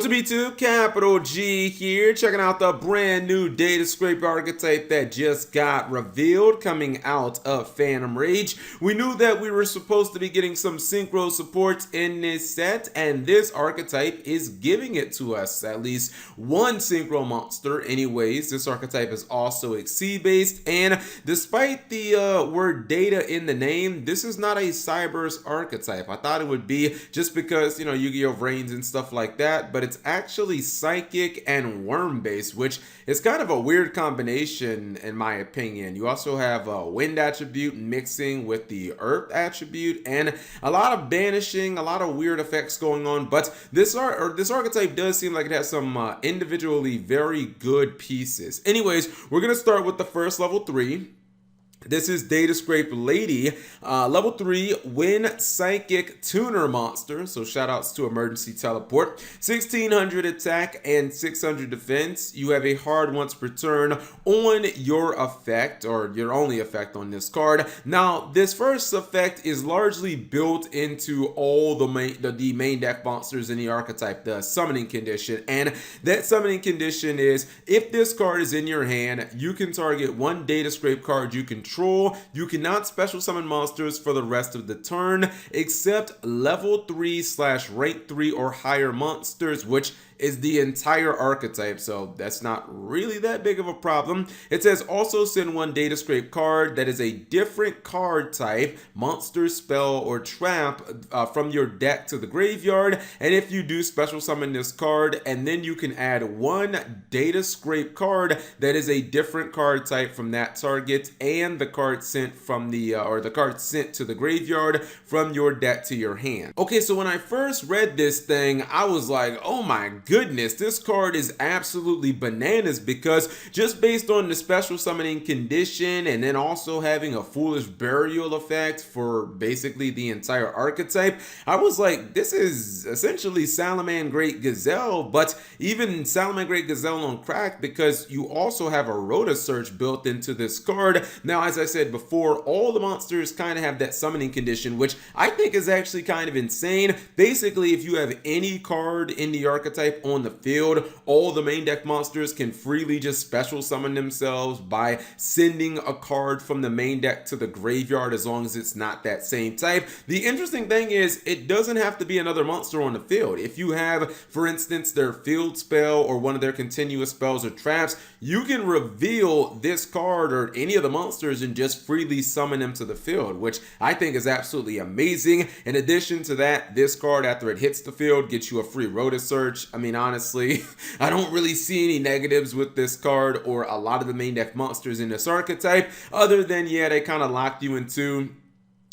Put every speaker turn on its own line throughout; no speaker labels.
What's up YouTube, Capital G here, checking out the brand new Data Scrape archetype that just got revealed coming out of Phantom Rage. We knew that we were supposed to be getting some synchro supports in this set, and this archetype is giving it to us. At least one synchro monster anyways. This archetype is also Exceed based, and despite the word data in the name, this is not a Cyberse archetype. I thought it would be just because, you know, Yu-Gi-Oh! Vrains and stuff like that, but it's actually Psychic and Worm based, which is kind of a weird combination in my opinion. You also have a Wind attribute mixing with the Earth attribute, and a lot of banishing, a lot of weird effects going on, but this archetype does seem like it has some individually very good pieces. Anyways, we're going to start with the first level 3. This is Data Scrape Lady, level 3 Wind Psychic Tuner monster. So shout outs to Emergency Teleport. 1600 attack and 600 defense. You have a hard once per turn on your effect, or your only effect on this card. Now, this first effect is largely built into all the main deck monsters in the archetype, the summoning condition. And that summoning condition is, if this card is in your hand, you can target one Data Scrape card you control. You cannot special summon monsters for the rest of the turn except level 3/rank 3 or higher monsters, which is the entire archetype, so that's not really that big of a problem. It says also send one Data Scrape card that is a different card type, monster, spell, or trap from your deck to the graveyard, and if you do special summon this card, and then you can add one Data Scrape card that is a different card type from that target, and the card sent from the the card sent to the graveyard from your deck to your hand. Okay, so when I first read this thing, I was like, oh my goodness, this card is absolutely bananas, because just based on the special summoning condition and then also having a Foolish Burial effect for basically the entire archetype, I was like, this is essentially Salamangreat Gazelle, but even Salamangreat Gazelle on crack, because you also have a Rota Search built into this card. Now, as I said before, all the monsters kind of have that summoning condition, which I think is actually kind of insane. Basically, if you have any card in the archetype on the field, all the main deck monsters can freely just special summon themselves by sending a card from the main deck to the graveyard, as long as it's not that same type. The interesting thing is, it doesn't have to be another monster on the field. If you have, for instance, their field spell or one of their continuous spells or traps, you can reveal this card or any of the monsters and just freely summon them to the field, which I think is absolutely amazing. In addition to that, this card, after it hits the field, gets you a free Rota Search. I mean, honestly, I don't really see any negatives with this card or a lot of the main deck monsters in this archetype, other than, yeah, they kind of locked you into,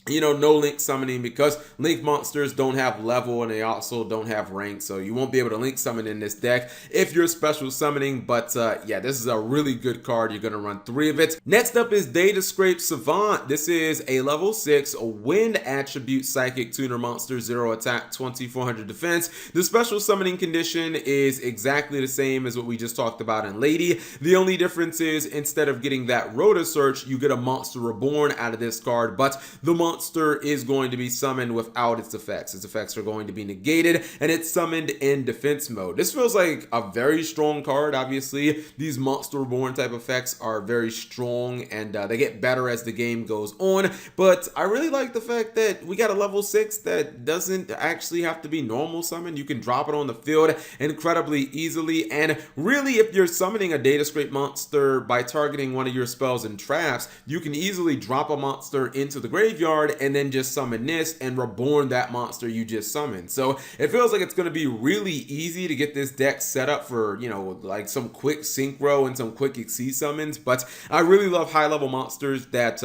you know, no link summoning, because link monsters don't have level and they also don't have rank, so you won't be able to link summon in this deck if you're special summoning. But yeah, this is a really good card. You're going to run 3 of it. Next up is Data Scrape Savant. This is a level 6 Wind attribute Psychic Tuner monster, 0 attack, 2400 defense. The special summoning condition is exactly the same as what we just talked about in Lady. The only difference is, instead of getting that Rota Search, you get a Monster Reborn out of this card, but the monster is going to be summoned without its effects. Its effects are going to be negated, and it's summoned in defense mode. This feels like a very strong card. Obviously, these Monster Reborn type effects are very strong, and they get better as the game goes on, but I really like the fact that we got a level 6 that doesn't actually have to be normal summon. You can drop it on the field incredibly easily, and really, if you're summoning a Data Scrape monster by targeting one of your spells and traps, you can easily drop a monster into the graveyard and then just summon this and reborn that monster you just summoned. So it feels like it's going to be really easy to get this deck set up for, you know, like some quick synchro and some quick Exceed summons. But I really love high level monsters that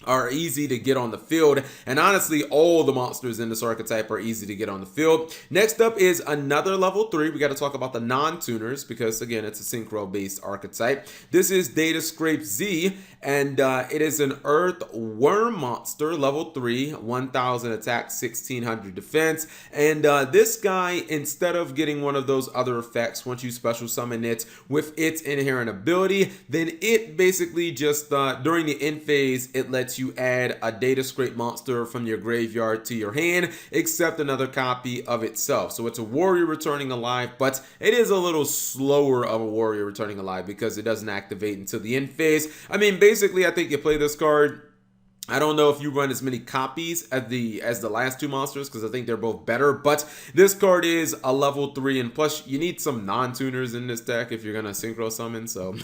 are easy to get on the field, and honestly, all the monsters in this archetype are easy to get on the field. Next up is another level 3. We got to talk about the non-tuners, because again, it's a synchro based archetype. This is Data Scrape Z, and it is an Earth Worm monster, level 3, 1000 attack, 1600 defense. And this guy, instead of getting one of those other effects, once you special summon it with its inherent ability, then it basically just during the end phase, it lets lets you add a data scrape monster from your graveyard to your hand, except another copy of itself. So it's a warrior returning alive, but it is a little slower of a warrior returning alive because it doesn't activate until the end phase. I mean, basically, I think you play this card. I don't know if you run as many copies as the last two monsters because I think they're both better, but this card is a level 3, and plus you need some non-tuners in this deck if you're gonna synchro summon. So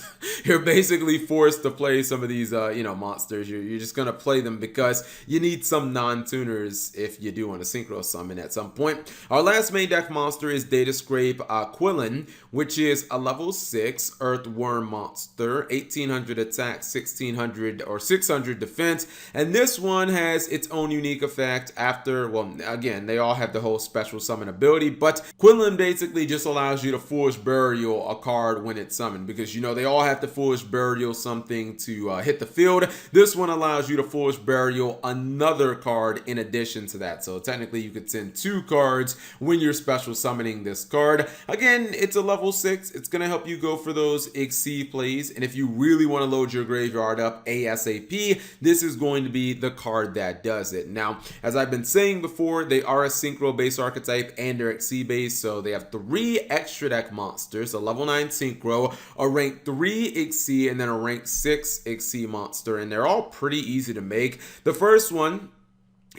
you're basically forced to play some of these monsters. You're just gonna play them because you need some non-tuners if you do want to synchro summon at some point. Our last main deck monster is Data Scrape Quillen, which is a level 6 Earthworm monster, 1800 attack, 1600 or 600 defense. And this one has its own unique effect after, well, again, they all have the whole special summon ability, but Quillen basically just allows you to Foolish Burial a card when it's summoned because, you know, they all have to Foolish Burial something to hit the field. This one allows you to Foolish Burial another card in addition to that. So technically you could send 2 cards when you're special summoning this card. Again, it's a level 6. It's going to help you go for those Exceed plays. And if you really want to load your graveyard up ASAP, this is going to be the card that does it. Now, as I've been saying before, they are a synchro base archetype and they're Exceed base, so they have 3 extra deck monsters, a level 9 synchro, a rank 3 Exceed, and then a rank 6 Exceed monster, and they're all pretty easy to make. The first one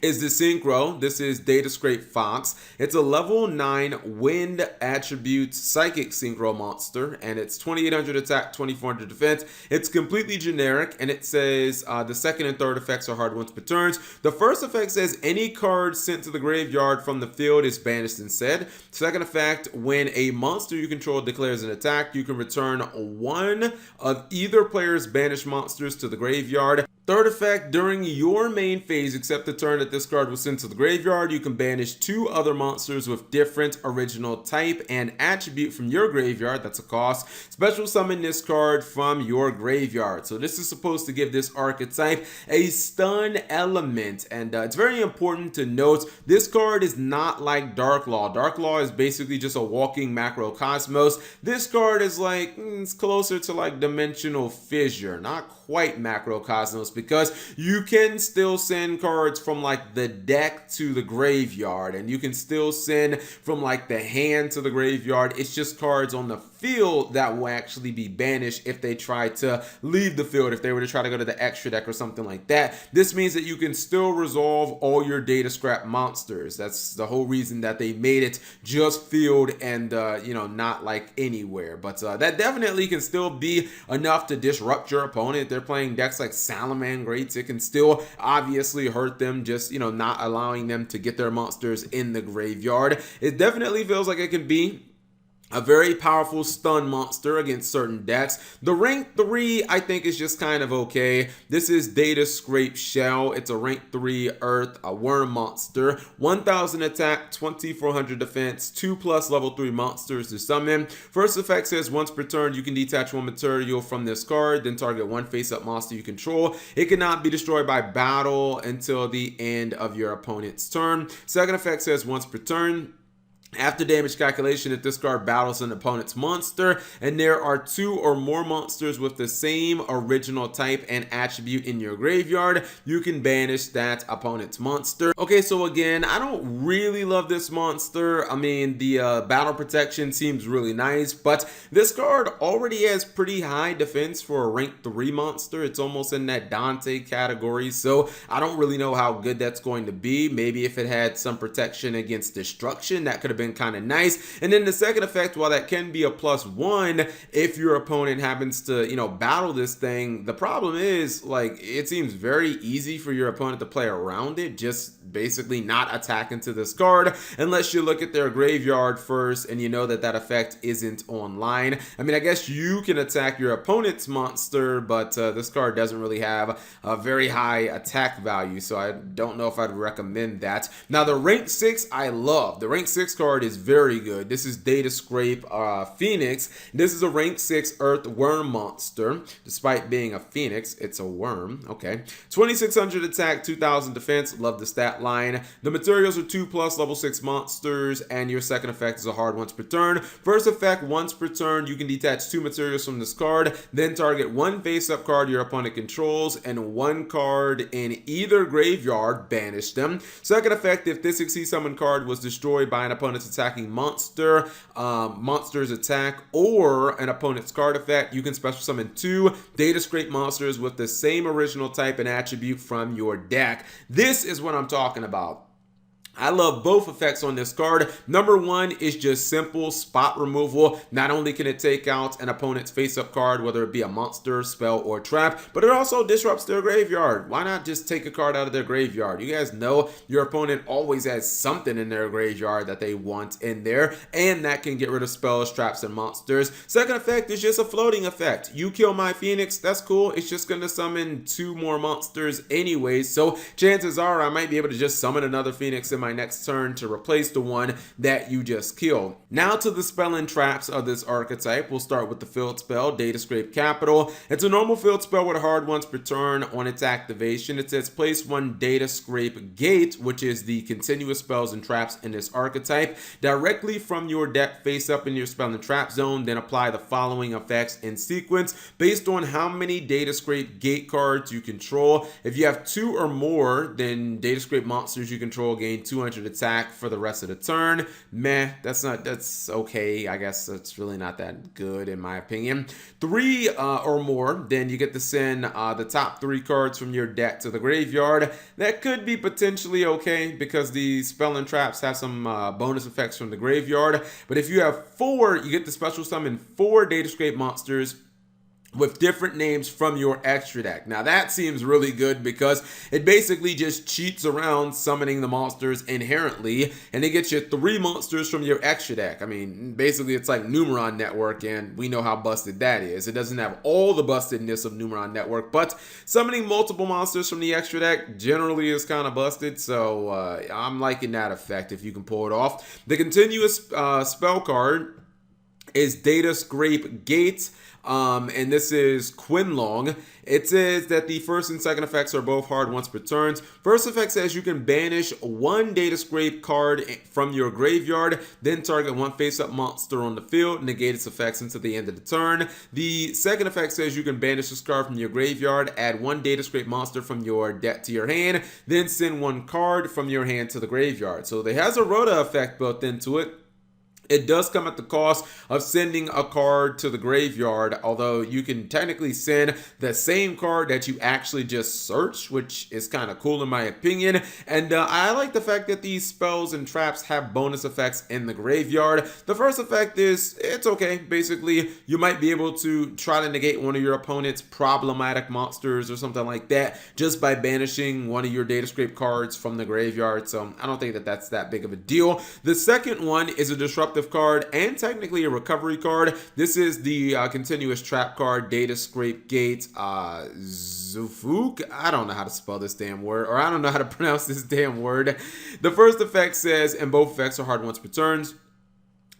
is the synchro. This is Data Scrape Fox. It's a level 9 wind attribute psychic synchro monster, and it's 2800 attack, 2400 defense. It's completely generic, and it says the second and third effects are hard once per turn. The first effect says any card sent to the graveyard from the field is banished instead. Second effect, when a monster you control declares an attack, you can return 1 of either player's banished monsters to the graveyard. Third effect, during your main phase, except the turn that this card was sent to the graveyard, you can banish 2 other monsters with different original type and attribute from your graveyard. That's a cost. Special summon this card from your graveyard. So this is supposed to give this archetype a stun element, and it's very important to note this card is not like Dark Law. Dark Law is basically just a walking macrocosmos. This card is like, it's closer to like Dimensional Fissure, not quite macrocosmos, because you can still send cards from like the deck to the graveyard, and you can still send from like the hand to the graveyard. It's just cards on the field that will actually be banished if they try to leave the field, if they were to try to go to the extra deck or something like that. This means that you can still resolve all your data scrap monsters. That's the whole reason that they made it just field and not like anywhere. But that definitely can still be enough to disrupt your opponent. If they're playing decks like Salamangreats, it can still obviously hurt them, just not allowing them to get their monsters in the graveyard. It definitely feels like it can be a very powerful stun monster against certain decks. The rank 3, I think, is just kind of okay. This is Data Scrape Shell. It's a rank 3 Earth, a worm monster. 1000 attack, 2400 defense, 2+ level 3 monsters to summon. First effect says once per turn, you can detach 1 material from this card, then target 1 face-up monster you control. It cannot be destroyed by battle until the end of your opponent's turn. Second effect says once per turn, after damage calculation, if this card battles an opponent's monster and there are 2 or more monsters with the same original type and attribute in your graveyard, you can banish that opponent's monster. Okay, so again, I don't really love this monster. I mean, the battle protection seems really nice, but this card already has pretty high defense for a rank 3 monster. It's almost in that Dante category, so I don't really know how good that's going to be. Maybe if it had some protection against destruction, that could have been kind of nice. And then the second effect, while that can be a +1 if your opponent happens to battle this thing, the problem is, like, it seems very easy for your opponent to play around it, just basically not attack into this card unless you look at their graveyard first and you know that that effect isn't online. I mean, I guess you can attack your opponent's monster, but this card doesn't really have a very high attack value, so I don't know if I'd recommend that. Now, the rank 6 I love. The rank 6 card card is very good. This is Data Scrape Phoenix. This is a rank 6 Earth Worm monster. Despite being a Phoenix, it's a worm. Okay. 2600 attack, 2000 defense. Love the stat line. The materials are 2+ level 6 monsters, and your second effect is a hard once per turn. First effect, once per turn, you can detach 2 materials from this card, then target 1 face-up card your opponent controls and 1 card in either graveyard, banish them. Second effect, if this Exceed Summon card was destroyed by an opponent's attacking monster, monster's attack, or an opponent's card effect, you can special summon 2 Data Scrape monsters with the same original type and attribute from your deck. This is what I'm talking about. I love both effects on this card. Number one is just simple spot removal. Not only can it take out an opponent's face-up card, whether it be a monster, spell, or trap, but it also disrupts their graveyard. Why not just take a card out of their graveyard? You guys know your opponent always has something in their graveyard that they want in there, and that can get rid of spells, traps, and monsters. Second effect is just a floating effect. You kill my Phoenix, that's cool. It's just going to summon 2 more monsters anyway, so chances are I might be able to just summon another Phoenix in my next turn to replace the one that you just killed. Now to the spell and traps of this archetype. We'll start with the field spell, Data Scrape Capital. It's a normal field spell with a hard once per turn. On its activation, it says place 1 Data Scrape Gate, which is the continuous spells and traps in this archetype, directly from your deck face up in your spell and trap zone. Then apply the following effects in sequence based on how many Data Scrape Gate cards you control. If you have 2 or more, then Data Scrape monsters you control gain 200 attack for the rest of the turn. Meh, that's okay. I guess that's really not that good in my opinion. 3 or more, then you get to send the top 3 cards from your deck to the graveyard. That could be potentially okay because the spell and traps have some bonus effects from the graveyard. But if you have 4, you get to special summon 4 Data Scrape monsters with different names from your extra deck. Now that seems really good because it basically just cheats around summoning the monsters inherently, and it gets you 3 monsters from your extra deck. I mean, basically it's like Numeron Network, and we know how busted that is. It doesn't have all the bustedness of Numeron Network, but summoning multiple monsters from the extra deck generally is kind of busted, so I'm liking that effect if you can pull it off. The continuous spell card is Data Scrape Gate. And this is Quinlong. It says that the first and second effects are both hard once per turn. First effect says you can banish 1 Data Scrape card from your graveyard, then target 1 face-up monster on the field, negate its effects until the end of the turn. The second effect says you can banish this card from your graveyard, add 1 Data Scrape monster from your deck to your hand, then send 1 card from your hand to the graveyard. So it has a Rota effect built into it. It does come at the cost of sending a card to the graveyard, although you can technically send the same card that you actually just searched, which is kind of cool in my opinion. And I like the fact that these spells and traps have bonus effects in the graveyard. The first effect is, it's okay. Basically, you might be able to try to negate one of your opponent's problematic monsters or something like that just by banishing one of your Data Scrape cards from the graveyard. So I don't think that that's that big of a deal. The second one is a disruptive card and technically a recovery card. This is the continuous trap card, Data Scrape Gate Zufuk. I don't know how to spell this damn word, or I don't know how to pronounce this damn word. The first effect says, and both effects are hard once per turn.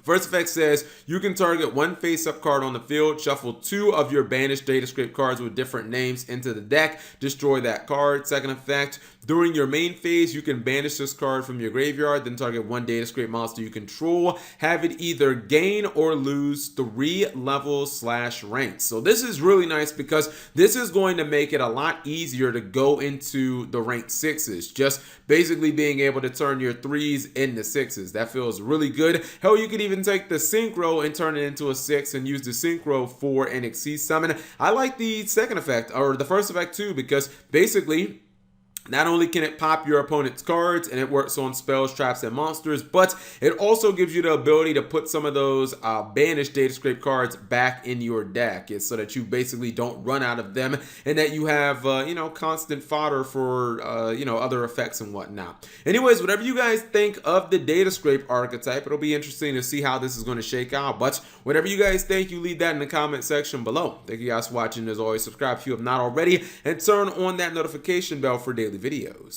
First effect says you can target 1 face-up card on the field, shuffle 2 of your banished Data Scrape cards with different names into the deck, destroy that card. Second effect, during your main phase, you can banish this card from your graveyard, then target 1 Data Scrape monster you control. Have it either gain or lose 3 levels / ranks. So this is really nice because this is going to make it a lot easier to go into the rank 6s. Just basically being able to turn your 3s into 6s. That feels really good. Hell, you could even take the Synchro and turn it into a 6 and use the Synchro for an Exceed Summon. I like the second effect, or the first effect too, because basically not only can it pop your opponent's cards and it works on spells, traps, and monsters, but it also gives you the ability to put some of those banished Data Scrape cards back in your deck. It's so that you basically don't run out of them and that you have, constant fodder for, other effects and whatnot. Anyways, whatever you guys think of the Data Scrape archetype, it'll be interesting to see how this is going to shake out. But whatever you guys think, you leave that in the comment section below. Thank you guys for watching. As always, subscribe if you have not already and turn on that notification bell for daily videos.